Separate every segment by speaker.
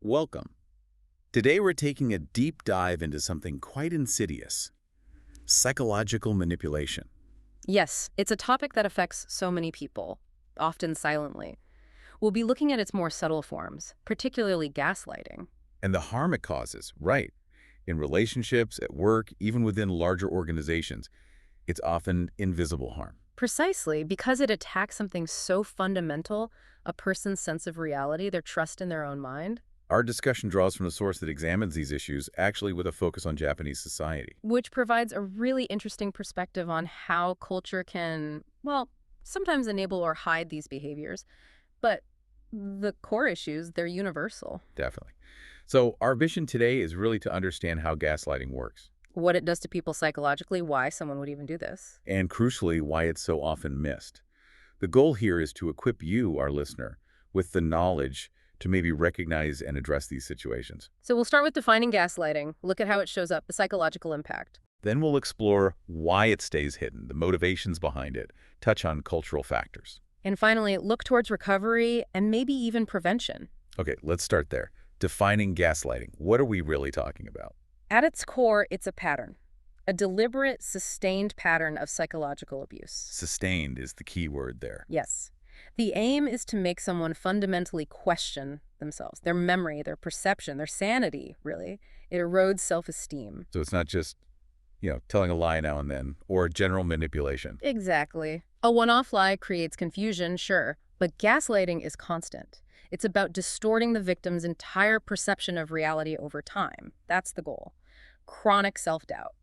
Speaker 1: Welcome. Today we're taking a deep dive into something quite insidious, psychological manipulation.
Speaker 2: Yes, it's a topic that affects so many people, often silently. We'll be looking at its more subtle forms, particularly gaslighting.
Speaker 1: And the harm it causes, right? In relationships, at work, even within larger organizations, it's often invisible harm.
Speaker 2: Precisely because it attacks something so fundamental, a person's sense of reality, their trust in their own mind,
Speaker 1: Our discussion draws from a source that examines these issues, actually with a focus on Japanese society.
Speaker 2: which provides a really interesting perspective on how culture can, well, sometimes enable or hide these behaviors. But the core issues, they're universal.
Speaker 1: Definitely. So our vision today is really to understand how gaslighting works,
Speaker 2: What it does to people psychologically, why someone would even do this.
Speaker 1: and crucially, why it's so often missed. The goal here is to equip you, our listener, with the knowledge to maybe recognize and address these situations.
Speaker 2: So we'll start with defining gaslighting, look at how it shows up, the psychological impact.
Speaker 1: Then we'll explore why it stays hidden, the motivations behind it, touch on cultural factors.
Speaker 2: And finally, look towards recovery and maybe even prevention.
Speaker 1: Okay, let's start there. Defining gaslighting. What are we really talking about?
Speaker 2: At its core, it's a pattern, a deliberate, sustained pattern of psychological abuse.
Speaker 1: Sustained is the key word there.
Speaker 2: Yes. The aim is to make someone fundamentally question themselves, their memory, their perception, their sanity, really. It erodes self-esteem.
Speaker 1: So it's not just, telling a lie now and then, or general manipulation.
Speaker 2: Exactly. A one-off lie creates confusion, sure, but gaslighting is constant. It's about distorting the victim's entire perception of reality over time. That's the goal. Chronic self-doubt.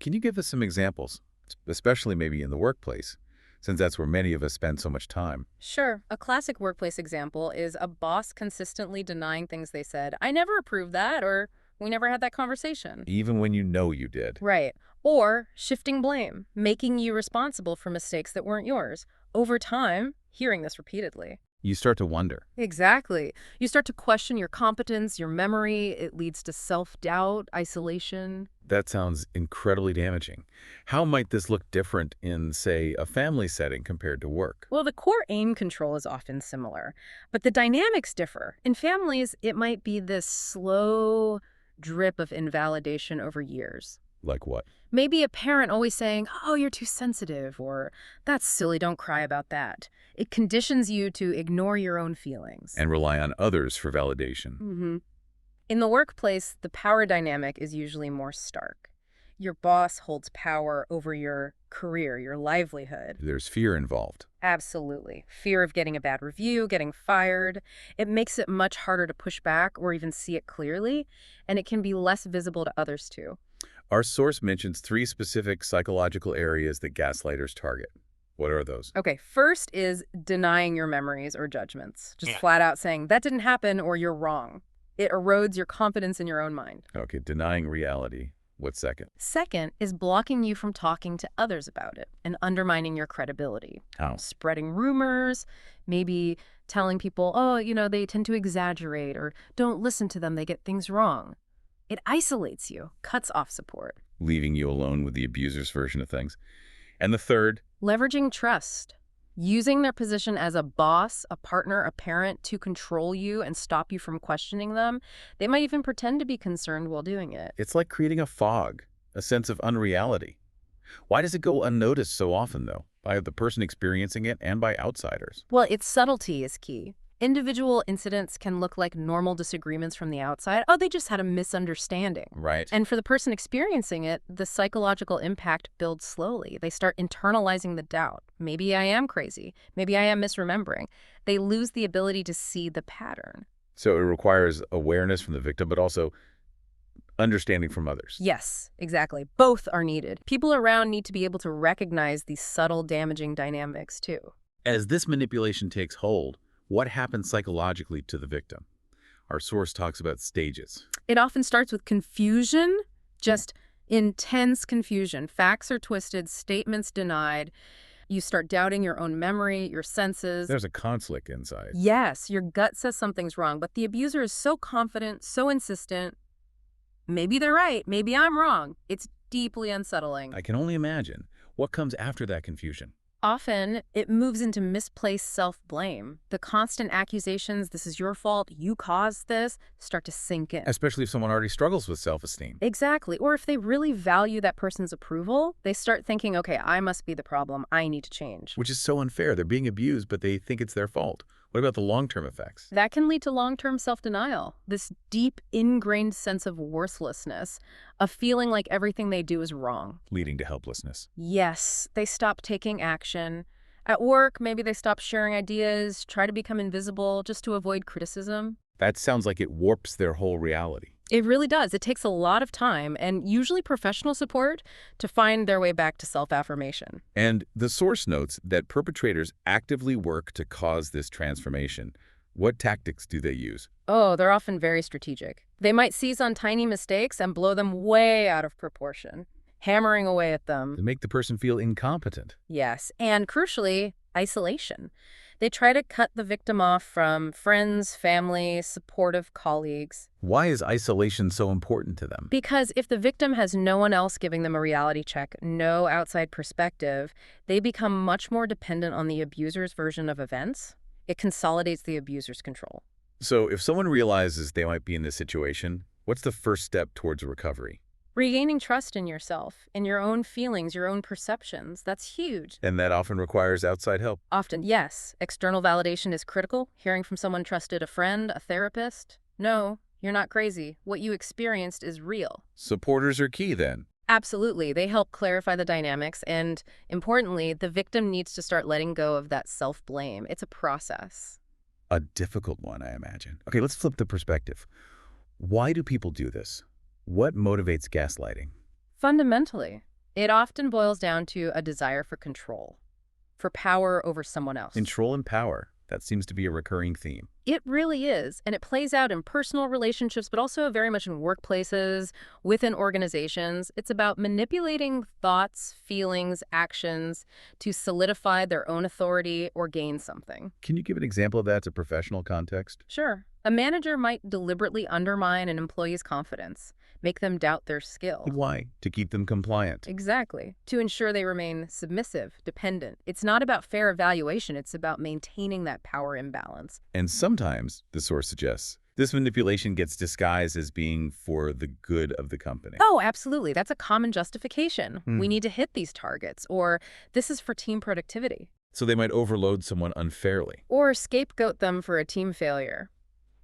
Speaker 1: Can you give us some examples, especially maybe in the workplace, since that's where many of us spend so much time?
Speaker 2: Sure, a classic workplace example is a boss consistently denying things they said. I never approved that, or we never had that conversation.
Speaker 1: Even when you know you did.
Speaker 2: Right. Or shifting blame, making you responsible for mistakes that weren't yours. Over time, hearing this repeatedly.
Speaker 1: You start to wonder.
Speaker 2: Exactly. You start to question your competence, your memory. It leads to self-doubt, isolation.
Speaker 1: That sounds incredibly damaging. How might this look different in, say, a family setting compared to work?
Speaker 2: Well, the core aim control is often similar, but the dynamics differ. In families, it might be this slow drip of invalidation over years.
Speaker 1: Like what?
Speaker 2: Maybe a parent always saying, oh, you're too sensitive, or that's silly, don't cry about that. It conditions you to ignore your own feelings.
Speaker 1: And rely on others for validation.
Speaker 2: In the workplace, the power dynamic is usually more stark. Your boss holds power over your career, your livelihood.
Speaker 1: There's fear involved.
Speaker 2: Absolutely. Fear of getting a bad review, getting fired. It makes it much harder to push back or even see it clearly, and it can be less visible to others too.
Speaker 1: Our source mentions 3 specific psychological areas that gaslighters target. What are those?
Speaker 2: Okay, first is denying your memories or judgments. Just flat out saying, that didn't happen or you're wrong. It erodes your confidence in your own mind.
Speaker 1: Okay, denying reality. What's second?
Speaker 2: Second is blocking you from talking to others about it and undermining your credibility.
Speaker 1: How?
Speaker 2: Spreading rumors, maybe telling people, oh, they tend to exaggerate, or don't listen to them, they get things wrong. It isolates you, cuts off support.
Speaker 1: Leaving you alone with the abuser's version of things. And the third?
Speaker 2: Leveraging trust. Using their position as a boss, a partner, a parent to control you and stop you from questioning them. They might even pretend to be concerned while doing it.
Speaker 1: It's like creating a fog, a sense of unreality. Why does it go unnoticed so often, though, by the person experiencing it and by outsiders?
Speaker 2: Well, its subtlety is key. Individual incidents can look like normal disagreements from the outside. Oh, they just had a misunderstanding.
Speaker 1: Right.
Speaker 2: And for the person experiencing it, the psychological impact builds slowly. They start internalizing the doubt. Maybe I am crazy. Maybe I am misremembering. They lose the ability to see the pattern.
Speaker 1: So it requires awareness from the victim, but also understanding from others.
Speaker 2: Yes, exactly. Both are needed. People around need to be able to recognize these subtle, damaging dynamics, too.
Speaker 1: As this manipulation takes hold, what happens psychologically to the victim? Our source talks about stages.
Speaker 2: It often starts with confusion, just intense confusion. Facts are twisted, statements denied. You start doubting your own memory, your senses.
Speaker 1: There's a conflict inside.
Speaker 2: Yes, your gut says something's wrong, but the abuser is so confident, so insistent. Maybe they're right, maybe I'm wrong. It's deeply unsettling.
Speaker 1: I can only imagine what comes after that confusion.
Speaker 2: Often, it moves into misplaced self-blame. The constant accusations, this is your fault, you caused this, start to sink in.
Speaker 1: Especially if someone already struggles with self-esteem.
Speaker 2: Exactly. Or if they really value that person's approval, they start thinking, okay, I must be the problem. I need to change.
Speaker 1: Which is so unfair. They're being abused, but they think it's their fault. What about the long-term effects?
Speaker 2: That can lead to long-term self-denial, this deep, ingrained sense of worthlessness, a feeling like everything they do is wrong.
Speaker 1: Leading to helplessness.
Speaker 2: Yes, they stop taking action. At work, maybe they stop sharing ideas, try to become invisible just to avoid criticism.
Speaker 1: That sounds like it warps their whole reality.
Speaker 2: It really does. It takes a lot of time and usually professional support to find their way back to self-affirmation.
Speaker 1: And the source notes that perpetrators actively work to cause this transformation. What tactics do they use?
Speaker 2: Oh, they're often very strategic. They might seize on tiny mistakes and blow them way out of proportion, hammering away at them.
Speaker 1: To make the person feel incompetent.
Speaker 2: Yes, and crucially, isolation. They try to cut the victim off from friends, family, supportive colleagues.
Speaker 1: Why is isolation so important to them?
Speaker 2: Because if the victim has no one else giving them a reality check, no outside perspective, they become much more dependent on the abuser's version of events. It consolidates the abuser's control.
Speaker 1: So if someone realizes they might be in this situation, what's the first step towards recovery?
Speaker 2: Regaining trust in yourself, in your own feelings, your own perceptions, that's huge.
Speaker 1: And that often requires outside help.
Speaker 2: Often, yes, external validation is critical. Hearing from someone trusted, a friend, a therapist. No, you're not crazy. What you experienced is real.
Speaker 1: Supporters are key then.
Speaker 2: Absolutely. They help clarify the dynamics. And importantly, the victim needs to start letting go of that self-blame. It's a process.
Speaker 1: A difficult one, I imagine. Okay, let's flip the perspective. Why do people do this? What motivates gaslighting?
Speaker 2: Fundamentally, it often boils down to a desire for control, for power over someone else.
Speaker 1: Control and power. That seems to be a recurring theme.
Speaker 2: It really is, and it plays out in personal relationships, but also very much in workplaces, within organizations. It's about manipulating thoughts, feelings, actions to solidify their own authority or gain something.
Speaker 1: Can you give an example of that to professional context?
Speaker 2: Sure. A manager might deliberately undermine an employee's confidence, make them doubt their skill.
Speaker 1: Why? To keep them compliant.
Speaker 2: Exactly. To ensure they remain submissive, dependent. It's not about fair evaluation, it's about maintaining that power imbalance.
Speaker 1: And sometimes, the source suggests, this manipulation gets disguised as being for the good of the company.
Speaker 2: Oh, absolutely. That's a common justification. We need to hit these targets, or this is for team productivity.
Speaker 1: So they might overload someone unfairly.
Speaker 2: Or scapegoat them for a team failure,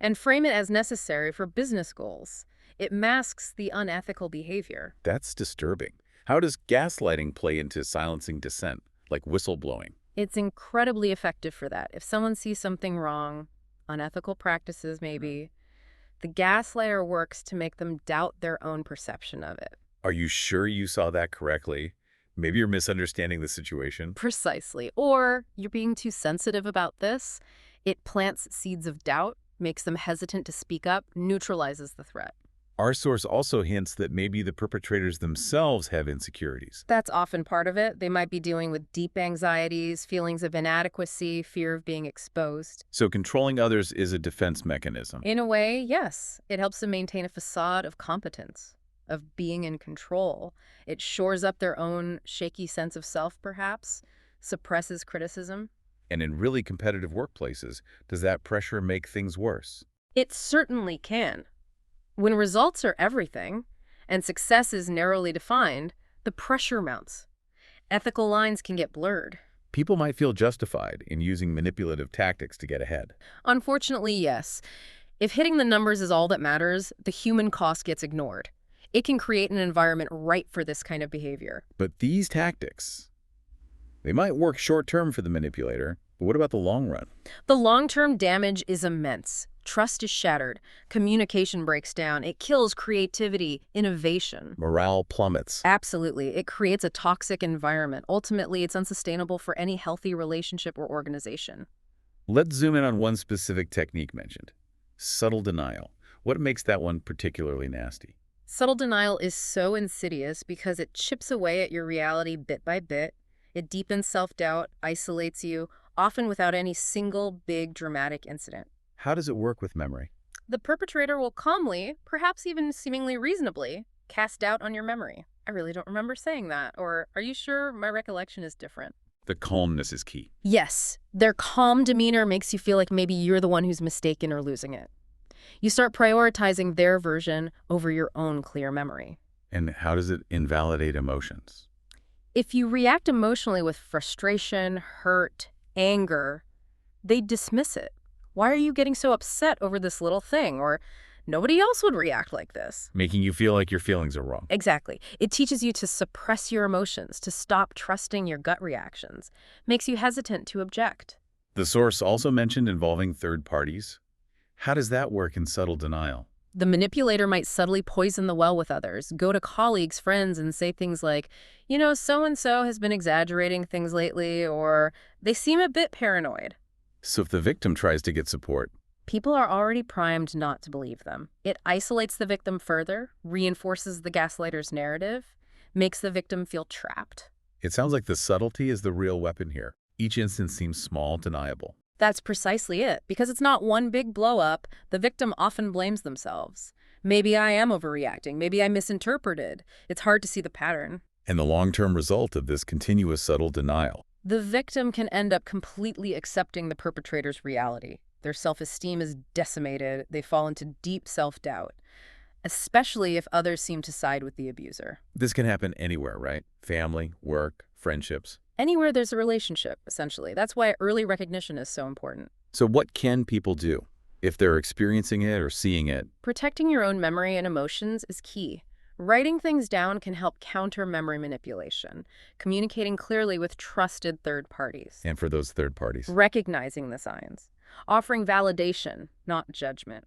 Speaker 2: and frame it as necessary for business goals. It masks the unethical behavior.
Speaker 1: That's disturbing. How does gaslighting play into silencing dissent, like whistleblowing?
Speaker 2: It's incredibly effective for that. If someone sees something wrong, unethical practices maybe, the gaslighter works to make them doubt their own perception of it.
Speaker 1: Are you sure you saw that correctly? Maybe you're misunderstanding the situation.
Speaker 2: Precisely. Or you're being too sensitive about this. It plants seeds of doubt, makes them hesitant to speak up, neutralizes the threat.
Speaker 1: Our source also hints that maybe the perpetrators themselves have insecurities.
Speaker 2: That's often part of it. They might be dealing with deep anxieties, feelings of inadequacy, fear of being exposed.
Speaker 1: So controlling others is a defense mechanism.
Speaker 2: In a way, yes. It helps them maintain a facade of competence, of being in control. It shores up their own shaky sense of self, perhaps, suppresses criticism.
Speaker 1: And in really competitive workplaces, does that pressure make things worse?
Speaker 2: It certainly can. When results are everything, and success is narrowly defined, the pressure mounts. Ethical lines can get blurred.
Speaker 1: People might feel justified in using manipulative tactics to get ahead.
Speaker 2: Unfortunately, yes. If hitting the numbers is all that matters, the human cost gets ignored. It can create an environment ripe for this kind of behavior.
Speaker 1: But these tactics, they might work short-term for the manipulator, but what about the long run?
Speaker 2: The long-term damage is immense. Trust is shattered. Communication breaks down. It kills creativity, innovation.
Speaker 1: Morale plummets.
Speaker 2: Absolutely. It creates a toxic environment. Ultimately, it's unsustainable for any healthy relationship or organization.
Speaker 1: Let's zoom in on one specific technique mentioned. Subtle denial. What makes that one particularly nasty?
Speaker 2: Subtle denial is so insidious because it chips away at your reality bit by bit. It deepens self-doubt, isolates you, often without any single big dramatic incident.
Speaker 1: How does it work with memory?
Speaker 2: The perpetrator will calmly, perhaps even seemingly reasonably, cast doubt on your memory. I really don't remember saying that, or are you sure my recollection is different?
Speaker 1: The calmness is key.
Speaker 2: Yes, their calm demeanor makes you feel like maybe you're the one who's mistaken or losing it. You start prioritizing their version over your own clear memory.
Speaker 1: And how does it invalidate emotions?
Speaker 2: If you react emotionally with frustration, hurt, anger, they dismiss it. Why are you getting so upset over this little thing? Or nobody else would react like this.
Speaker 1: Making you feel like your feelings are wrong.
Speaker 2: Exactly. It teaches you to suppress your emotions, to stop trusting your gut reactions. Makes you hesitant to object.
Speaker 1: The source also mentioned involving third parties. How does that work in subtle denial?
Speaker 2: The manipulator might subtly poison the well with others, go to colleagues, friends, and say things like, so-and-so has been exaggerating things lately, or they seem a bit paranoid.
Speaker 1: So if the victim tries to get support,
Speaker 2: People are already primed not to believe them. It isolates the victim further, reinforces the gaslighter's narrative, makes the victim feel trapped.
Speaker 1: it sounds like the subtlety is the real weapon here. Each instance seems small, deniable.
Speaker 2: That's precisely it. Because it's not one big blow-up, the victim often blames themselves. Maybe I am overreacting. Maybe I misinterpreted. It's hard to see the pattern.
Speaker 1: And the long-term result of this continuous subtle denial.
Speaker 2: The victim can end up completely accepting the perpetrator's reality. Their self-esteem is decimated. They fall into deep self-doubt, especially if others seem to side with the abuser.
Speaker 1: This can happen anywhere, right? Family, work, friendships.
Speaker 2: Anywhere there's a relationship, essentially. That's why early recognition is so important.
Speaker 1: So what can people do if they're experiencing it or seeing it?
Speaker 2: Protecting your own memory and emotions is key. Writing things down can help counter memory manipulation, communicating clearly with trusted third parties,
Speaker 1: And for those third parties?
Speaker 2: recognizing the signs, offering validation, not judgment,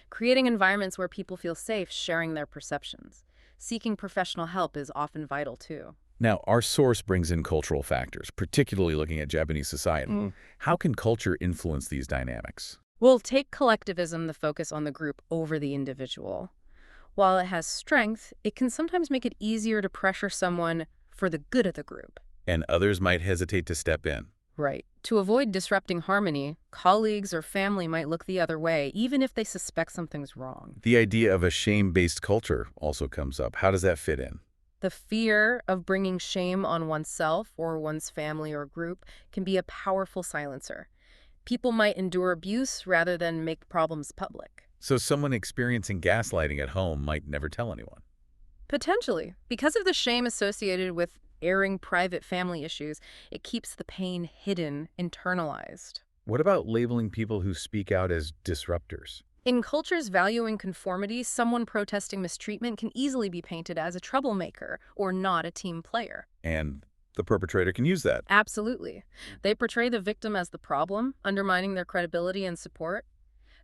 Speaker 2: creating environments where people feel safe sharing their perceptions. Seeking professional help is often vital, too.
Speaker 1: Now, our source brings in cultural factors, particularly looking at Japanese society. How can culture influence these dynamics?
Speaker 2: We'll take collectivism, the focus on the group over the individual. While it has strength, it can sometimes make it easier to pressure someone for the good of the group.
Speaker 1: And others might hesitate to step in.
Speaker 2: Right. To avoid disrupting harmony, colleagues or family might look the other way, even if they suspect something's wrong.
Speaker 1: The idea of a shame-based culture also comes up. How does that fit in?
Speaker 2: The fear of bringing shame on oneself or one's family or group can be a powerful silencer. People might endure abuse rather than make problems public.
Speaker 1: So someone experiencing gaslighting at home might never tell anyone.
Speaker 2: Potentially. Because of the shame associated with airing private family issues, it keeps the pain hidden, internalized.
Speaker 1: What about labeling people who speak out as disruptors?
Speaker 2: In cultures valuing conformity, someone protesting mistreatment can easily be painted as a troublemaker or not a team player.
Speaker 1: And the perpetrator can use that.
Speaker 2: Absolutely. They portray the victim as the problem, undermining their credibility and support.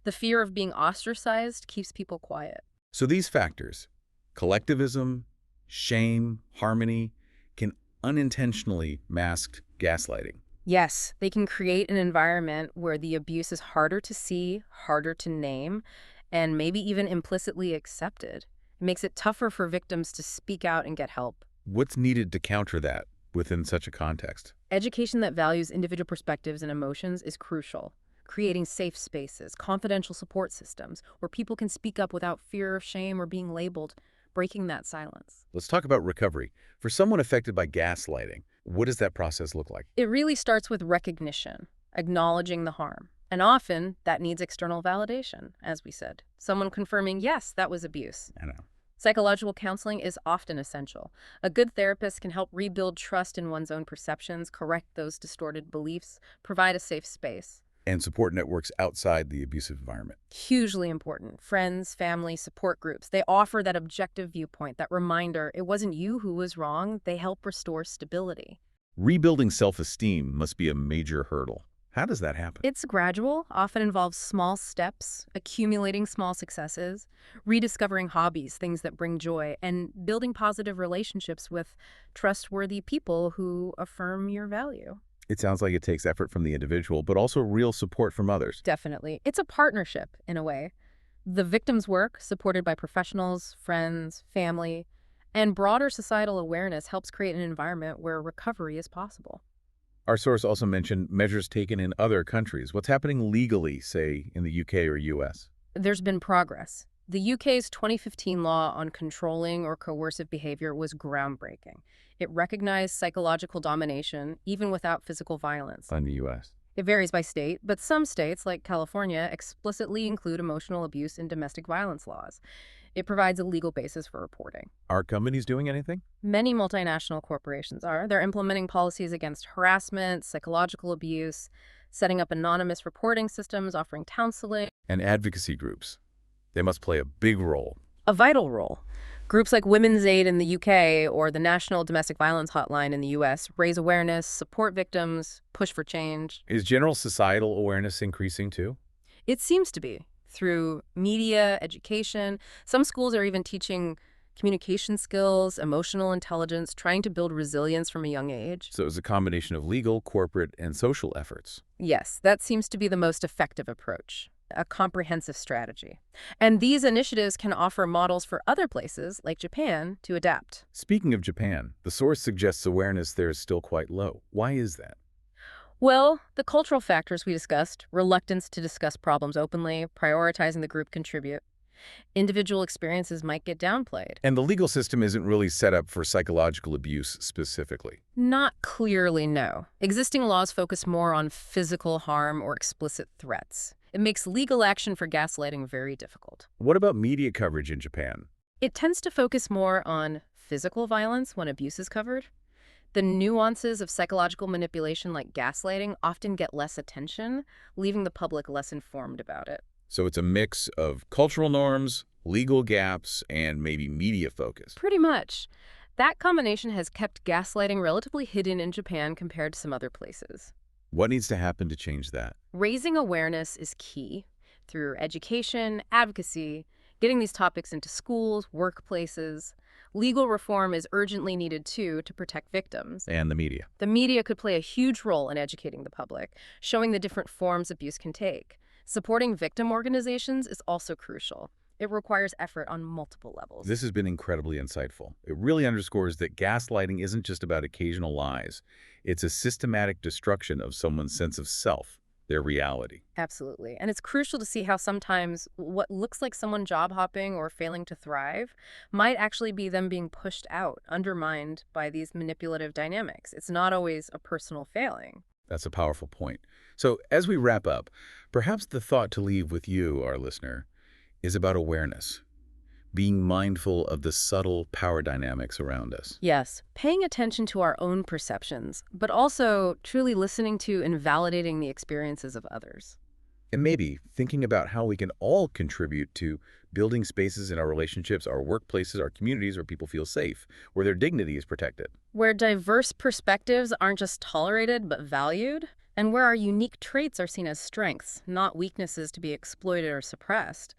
Speaker 2: The fear of being ostracized keeps people quiet.
Speaker 1: So these factors, collectivism, shame, harmony, can unintentionally mask gaslighting.
Speaker 2: Yes, they can create an environment where the abuse is harder to see, harder to name, and maybe even implicitly accepted. It makes it tougher for victims to speak out and get help.
Speaker 1: What's needed to counter that within such a context?
Speaker 2: Education that values individual perspectives and emotions is crucial. Creating safe spaces, confidential support systems, where people can speak up without fear of shame or being labeled, breaking that silence.
Speaker 1: Let's talk about recovery. For someone affected by gaslighting, what does that process look like?
Speaker 2: It really starts with recognition, acknowledging the harm. And often, that needs external validation, as we said. Someone confirming, yes, that was abuse.
Speaker 1: I know.
Speaker 2: Psychological counseling is often essential. A good therapist can help rebuild trust in one's own perceptions, correct those distorted beliefs, provide a safe space.
Speaker 1: And support networks outside the abusive environment.
Speaker 2: Hugely important. Friends, family, support groups. They offer that objective viewpoint, that reminder it wasn't you who was wrong. They help restore stability.
Speaker 1: Rebuilding self-esteem must be a major hurdle. How does that happen?
Speaker 2: It's gradual, often involves small steps, accumulating small successes, rediscovering hobbies, things that bring joy, and building positive relationships with trustworthy people who affirm your value.
Speaker 1: It sounds like it takes effort from the individual, but also real support from others.
Speaker 2: Definitely. It's a partnership, in a way. The victim's work, supported by professionals, friends, family, and broader societal awareness helps create an environment where recovery is possible.
Speaker 1: Our source also mentioned measures taken in other countries. What's happening legally, say, in the UK or US?
Speaker 2: There's been progress. The UK's 2015 law on controlling or coercive behavior was groundbreaking. It recognized psychological domination, even without physical violence.
Speaker 1: In the U.S.
Speaker 2: It varies by state, but some states, like California, explicitly include emotional abuse in domestic violence laws. It provides a legal basis for reporting.
Speaker 1: Are companies doing anything?
Speaker 2: Many multinational corporations are. They're implementing policies against harassment, psychological abuse, setting up anonymous reporting systems, offering counseling.
Speaker 1: And advocacy groups. They must play a big role.
Speaker 2: A vital role. Groups like Women's Aid in the UK or the National Domestic Violence Hotline in the US raise awareness, support victims, push for change.
Speaker 1: Is general societal awareness increasing too?
Speaker 2: It seems to be. Through media, education. Some schools are even teaching communication skills, emotional intelligence, trying to build resilience from a young age.
Speaker 1: So it's a combination of legal, corporate, and social efforts.
Speaker 2: Yes, that seems to be the most effective approach. A comprehensive strategy. And these initiatives can offer models for other places, like Japan, to adapt.
Speaker 1: Speaking of Japan, the source suggests awareness there is still quite low. Why is that?
Speaker 2: Well, the cultural factors we discussed, reluctance to discuss problems openly, prioritizing the group contribute. Individual experiences might get downplayed.
Speaker 1: And the legal system isn't really set up for psychological abuse specifically.
Speaker 2: Not clearly, no. Existing laws focus more on physical harm or explicit threats. It makes legal action for gaslighting very difficult.
Speaker 1: What about media coverage in Japan?
Speaker 2: It tends to focus more on physical violence when abuse is covered. The nuances of psychological manipulation like gaslighting often get less attention, leaving the public less informed about it.
Speaker 1: So it's a mix of cultural norms, legal gaps, and maybe media focus.
Speaker 2: Pretty much. That combination has kept gaslighting relatively hidden in Japan compared to some other places.
Speaker 1: What needs to happen to change that?
Speaker 2: Raising awareness is key through education, advocacy, getting these topics into schools, workplaces. Legal reform is urgently needed, too, to protect victims.
Speaker 1: And the media.
Speaker 2: The media could play a huge role in educating the public, showing the different forms abuse can take. Supporting victim organizations is also crucial. It requires effort on multiple levels.
Speaker 1: This has been incredibly insightful. It really underscores that gaslighting isn't just about occasional lies. It's a systematic destruction of someone's sense of self, their reality.
Speaker 2: Absolutely. And it's crucial to see how sometimes what looks like someone job hopping or failing to thrive might actually be them being pushed out, undermined by these manipulative dynamics. It's not always a personal failing.
Speaker 1: That's a powerful point. So as we wrap up, perhaps the thought to leave with you, our listener, is about awareness, being mindful of the subtle power dynamics around us.
Speaker 2: Yes, paying attention to our own perceptions, but also truly listening to and validating the experiences of others.
Speaker 1: And maybe thinking about how we can all contribute to building spaces in our relationships, our workplaces, our communities where people feel safe, where their dignity is protected.
Speaker 2: Where diverse perspectives aren't just tolerated but valued, and where our unique traits are seen as strengths, not weaknesses to be exploited or suppressed.